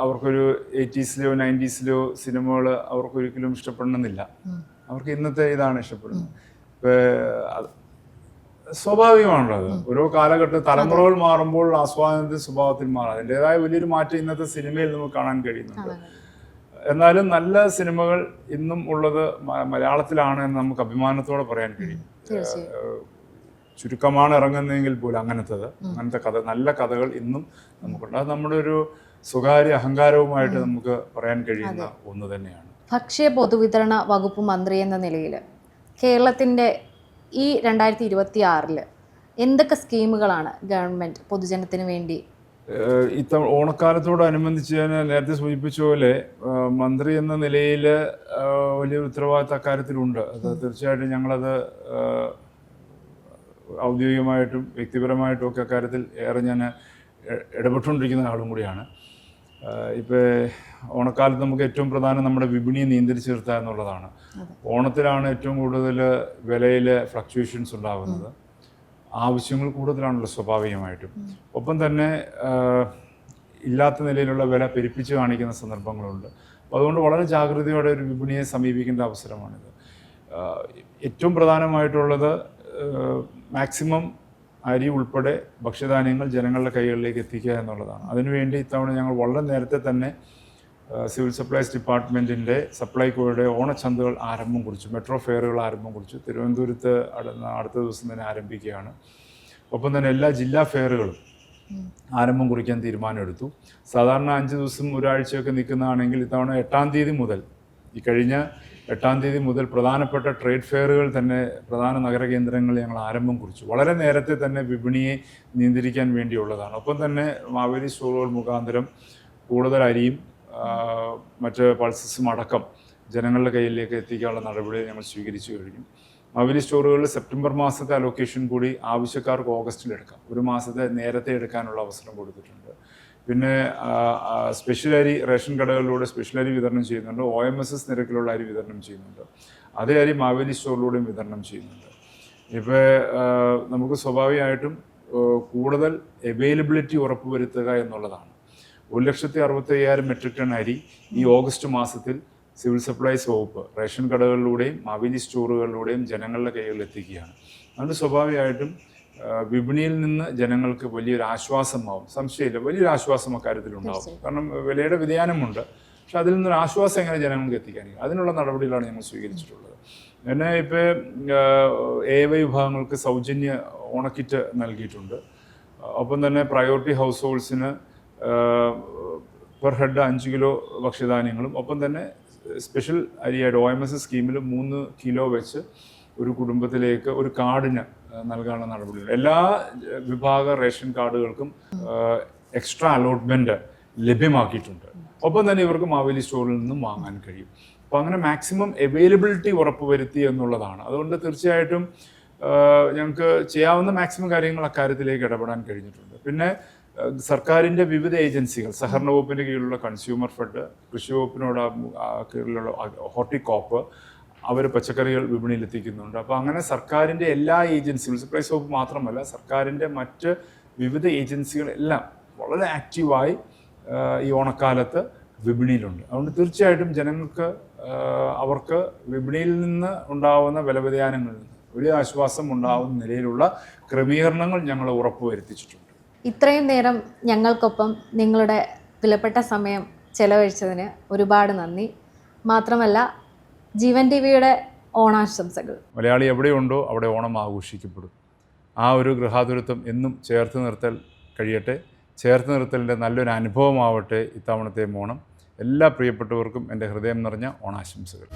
അവർക്കൊരു 80s-ലോ 90s-ലോ സിനിമകൾ അവർക്കൊരിക്കലും ഇഷ്ടപ്പെടണമെന്നില്ല. അവർക്ക് ഇന്നത്തെ ഇതാണ് ഇഷ്ടപ്പെടുന്നത്. ഇപ്പോൾ സ്വാഭാവികമാണുള്ളത്. ഓരോ കാലഘട്ടം തലമുറകൾ മാറുമ്പോൾ ആസ്വാദനത്തിന്റെ സ്വഭാവത്തിൽ മാറും. അതിൻ്റെതായ വലിയൊരു മാറ്റം ഇന്നത്തെ സിനിമയിൽ നമുക്ക് കാണാൻ കഴിയുന്നുണ്ട്. എന്നാലും നല്ല സിനിമകൾ ഇന്നും ഉള്ളത് മലയാളത്തിലാണ് എന്ന് നമുക്ക് അഭിമാനത്തോടെ പറയാൻ കഴിയും. ചുരുക്കമാണ് ഇറങ്ങുന്നതെങ്കിൽ പോലും അങ്ങനത്തെ കഥ, നല്ല കഥകൾ ഇന്നും നമുക്കുണ്ട്. അത് നമ്മുടെ ഒരു സ്വകാര്യ അഹങ്കാരവുമായിട്ട് നമുക്ക് പറയാൻ കഴിയുന്ന ഒന്ന് തന്നെയാണ്. ഭക്ഷ്യ പൊതുവിതരണ വകുപ്പ് മന്ത്രി എന്ന നിലയിൽ കേരളത്തിൻ്റെ ഈ 2026 എന്തൊക്കെ സ്കീമുകളാണ് ഗവൺമെൻറ് പൊതുജനത്തിന് വേണ്ടി? ഓണക്കാലത്തോടനുബന്ധിച്ച് ഞാൻ നേരത്തെ സൂചിപ്പിച്ച പോലെ മന്ത്രി എന്ന നിലയിൽ വലിയൊരു ഉത്തരവാദിത്ത അക്കാര്യത്തിലുണ്ട്. അത് തീർച്ചയായിട്ടും ഞങ്ങളത് ഔദ്യോഗികമായിട്ടും വ്യക്തിപരമായിട്ടും ഒക്കെ അക്കാര്യത്തിൽ ഏറെ ഞാൻ ഇടപെട്ടുകൊണ്ടിരിക്കുന്ന ആളും കൂടിയാണ്. ഇപ്പോൾ ഓണക്കാലത്ത് നമുക്ക് ഏറ്റവും പ്രധാനം നമ്മുടെ വിപണിയെ നിയന്ത്രിച്ച് നിർത്തുക എന്നുള്ളതാണ്. ഓണത്തിലാണ് ഏറ്റവും കൂടുതൽ വിലയിൽ ഫ്ലക്ച്വേഷൻസ് ഉണ്ടാകുന്നത്. ആവശ്യങ്ങൾ കൂടുതലാണല്ലോ സ്വാഭാവികമായിട്ടും. ഒപ്പം തന്നെ ഇല്ലാത്ത നിലയിലുള്ള വില പെരുപ്പിച്ച് കാണിക്കുന്ന സന്ദർഭങ്ങളുണ്ട്. അപ്പോൾ അതുകൊണ്ട് വളരെ ജാഗ്രതയോടെ ഒരു വിപണിയെ സമീപിക്കേണ്ട അവസരമാണിത്. ഏറ്റവും പ്രധാനമായിട്ടുള്ളത് മാക്സിമം അരി ഉൾപ്പെടെ ഭക്ഷ്യധാന്യങ്ങൾ ജനങ്ങളുടെ കൈകളിലേക്ക് എത്തിക്കുക എന്നുള്ളതാണ്. അതിനുവേണ്ടി ഇത്തവണ ഞങ്ങൾ വളരെ നേരത്തെ തന്നെ സിവിൽ സപ്ലൈസ് ഡിപ്പാർട്ട്മെൻറ്റിൻ്റെ സപ്ലൈകോയുടെ ഓണച്ചന്തകൾ ആരംഭം കുറിച്ചു. മെട്രോ ഫെയറുകൾ ആരംഭം കുറിച്ചു. തിരുവനന്തപുരത്ത് അടുത്ത ദിവസം തന്നെ ആരംഭിക്കുകയാണ്. ഒപ്പം തന്നെ എല്ലാ ജില്ലാ ഫെയറുകളും ആരംഭം കുറിക്കാൻ തീരുമാനമെടുത്തു. സാധാരണ 5 ദിവസം ഒരാഴ്ചയൊക്കെ നിൽക്കുന്നതാണെങ്കിൽ ഇത്തവണ 8-ാം തീയതി മുതൽ, ഈ കഴിഞ്ഞ 8-ാം തീയതി മുതൽ പ്രധാനപ്പെട്ട ട്രേഡ് ഫെയറുകൾ തന്നെ പ്രധാന നഗരകേന്ദ്രങ്ങളിൽ ഞങ്ങൾ ആരംഭം കുറിച്ചു. വളരെ നേരത്തെ തന്നെ വിപണിയെ നിയന്ത്രിക്കാൻ വേണ്ടിയുള്ളതാണ്. ഒപ്പം തന്നെ മാവേലി സ്റ്റോറുകൾ മുഖാന്തരം കൂടുതൽ അരിയും മറ്റ് പൾസസും അടക്കം ജനങ്ങളുടെ കയ്യിലേക്ക് എത്തിക്കാനുള്ള നടപടി ഞങ്ങൾ സ്വീകരിച്ചു കഴിഞ്ഞു. മാവേലി സ്റ്റോറുകളിൽ സെപ്റ്റംബർ മാസത്തെ അലൊക്കേഷൻ കൂടി ആവശ്യക്കാർക്ക് ഓഗസ്റ്റിൽ എടുക്കാം. ഒരു മാസത്തെ നേരത്തെ എടുക്കാനുള്ള അവസരം കൊടുത്തിട്ടുണ്ട്. പിന്നെ സ്പെഷ്യൽ അരി റേഷൻ കടകളിലൂടെ സ്പെഷ്യൽ അരി വിതരണം ചെയ്യുന്നുണ്ട്. OMSS നിരക്കിലുള്ള അരി വിതരണം ചെയ്യുന്നുണ്ട്. അതേ അരി മാവേലി സ്റ്റോറിലൂടെയും വിതരണം ചെയ്യുന്നുണ്ട്. ഇപ്പോൾ നമുക്ക് സ്വാഭാവികമായിട്ടും കൂടുതൽ അവൈലബിലിറ്റി ഉറപ്പുവരുത്തുക എന്നുള്ളതാണ്. 1,65,000 മെട്രിക് ടൺ അരി ഈ ഓഗസ്റ്റ് മാസത്തിൽ സിവിൽ സപ്ലൈസ് വകുപ്പ് റേഷൻ കടകളിലൂടെയും മാവേലി സ്റ്റോറുകളിലൂടെയും ജനങ്ങളുടെ കൈകളിൽ എത്തിക്കുകയാണ്. അതുകൊണ്ട് സ്വാഭാവികമായിട്ടും വിപണിയിൽ നിന്ന് ജനങ്ങൾക്ക് വലിയൊരു ആശ്വാസമാവും. സംശയമില്ല, വലിയൊരു ആശ്വാസം അക്കാര്യത്തിലുണ്ടാവും. കാരണം വിലയുടെ വ്യതിയാനമുണ്ട്. പക്ഷെ അതിൽ നിന്നൊരു ആശ്വാസം എങ്ങനെ ജനങ്ങൾക്ക് എത്തിക്കാൻ അതിനുള്ള നടപടികളാണ് ഞങ്ങൾ സ്വീകരിച്ചിട്ടുള്ളത്. പിന്നെ ഇപ്പോൾ AY വിഭാഗങ്ങൾക്ക് സൗജന്യ ഓണക്കിറ്റ് നൽകിയിട്ടുണ്ട്. ഒപ്പം തന്നെ പ്രയോറിറ്റി ഹൗസ് ഹോൾഡ്സിന് പെർ ഹെഡ് 5 കിലോ ഭക്ഷ്യധാന്യങ്ങളും ഒപ്പം തന്നെ സ്പെഷ്യൽ അരിയായിട്ട് OMSS സ്കീമിൽ 3 കിലോ വെച്ച് ഒരു കുടുംബത്തിലേക്ക് ഒരു കാർഡിന് നൽകാനുള്ള നടപടികൾ. എല്ലാ വിഭാഗ റേഷൻ കാർഡുകൾക്കും എക്സ്ട്രാ അലോട്ട്മെൻറ്റ് ലഭ്യമാക്കിയിട്ടുണ്ട്. ഒപ്പം തന്നെ ഇവർക്ക് മാവേലി സ്റ്റോറിൽ നിന്നും വാങ്ങാൻ കഴിയും. അപ്പോൾ അങ്ങനെ മാക്സിമം അവൈലബിലിറ്റി ഉറപ്പുവരുത്തി എന്നുള്ളതാണ്. അതുകൊണ്ട് തീർച്ചയായിട്ടും ഞങ്ങൾക്ക് ചെയ്യാവുന്ന മാക്സിമം കാര്യങ്ങൾ അക്കാര്യത്തിലേക്ക് ഇടപെടാൻ കഴിഞ്ഞിട്ടുണ്ട്. പിന്നെ സർക്കാരിൻ്റെ വിവിധ ഏജൻസികൾ, സഹകരണ വകുപ്പിൻ്റെ കീഴിലുള്ള കൺസ്യൂമർ ഫെഡ്, കൃഷി വകുപ്പിനോട് കീഴിലുള്ള ഹോർട്ടികോപ്പ്, അവർ പച്ചക്കറികൾ വിപണിയിൽ എത്തിക്കുന്നുണ്ട്. അപ്പോൾ അങ്ങനെ സർക്കാരിൻ്റെ എല്ലാ ഏജൻസികളും, സപ്ലൈസ് വകുപ്പ് മാത്രമല്ല സർക്കാരിൻ്റെ മറ്റ് വിവിധ ഏജൻസികളെല്ലാം വളരെ ആക്റ്റീവായി ഈ ഓണക്കാലത്ത് വിപണിയിലുണ്ട്. അതുകൊണ്ട് തീർച്ചയായിട്ടും ജനങ്ങൾക്ക് അവർക്ക് വിപണിയിൽ നിന്ന് ഉണ്ടാകുന്ന വില വ്യതിയാനങ്ങളിൽ നിന്ന് വലിയ ആശ്വാസം ഉണ്ടാകുന്ന നിലയിലുള്ള ക്രമീകരണങ്ങൾ ഞങ്ങൾ ഉറപ്പുവരുത്തിച്ചിട്ടുണ്ട്. ഇത്രയും നേരം ഞങ്ങൾക്കൊപ്പം നിങ്ങളുടെ വിലപ്പെട്ട സമയം ചെലവഴിച്ചതിന് ഒരുപാട് നന്ദി. മാത്രമല്ല ജീവൻ ടിവിയുടെ ഓണാശംസകൾ. മലയാളി എവിടെയുണ്ടോ അവിടെ ഓണം ആഘോഷിക്കപ്പെടും. ആ ഒരു ഗൃഹാതുരത്വം എന്നും ചേർത്ത് നിർത്തൽ കഴിയട്ടെ. ചേർത്ത് നിർത്തലിൻ്റെ നല്ലൊരു അനുഭവമാവട്ടെ ഇത്തവണത്തെ ഓണം. എല്ലാ പ്രിയപ്പെട്ടവർക്കും എൻ്റെ ഹൃദയം നിറഞ്ഞ ഓണാശംസകൾ.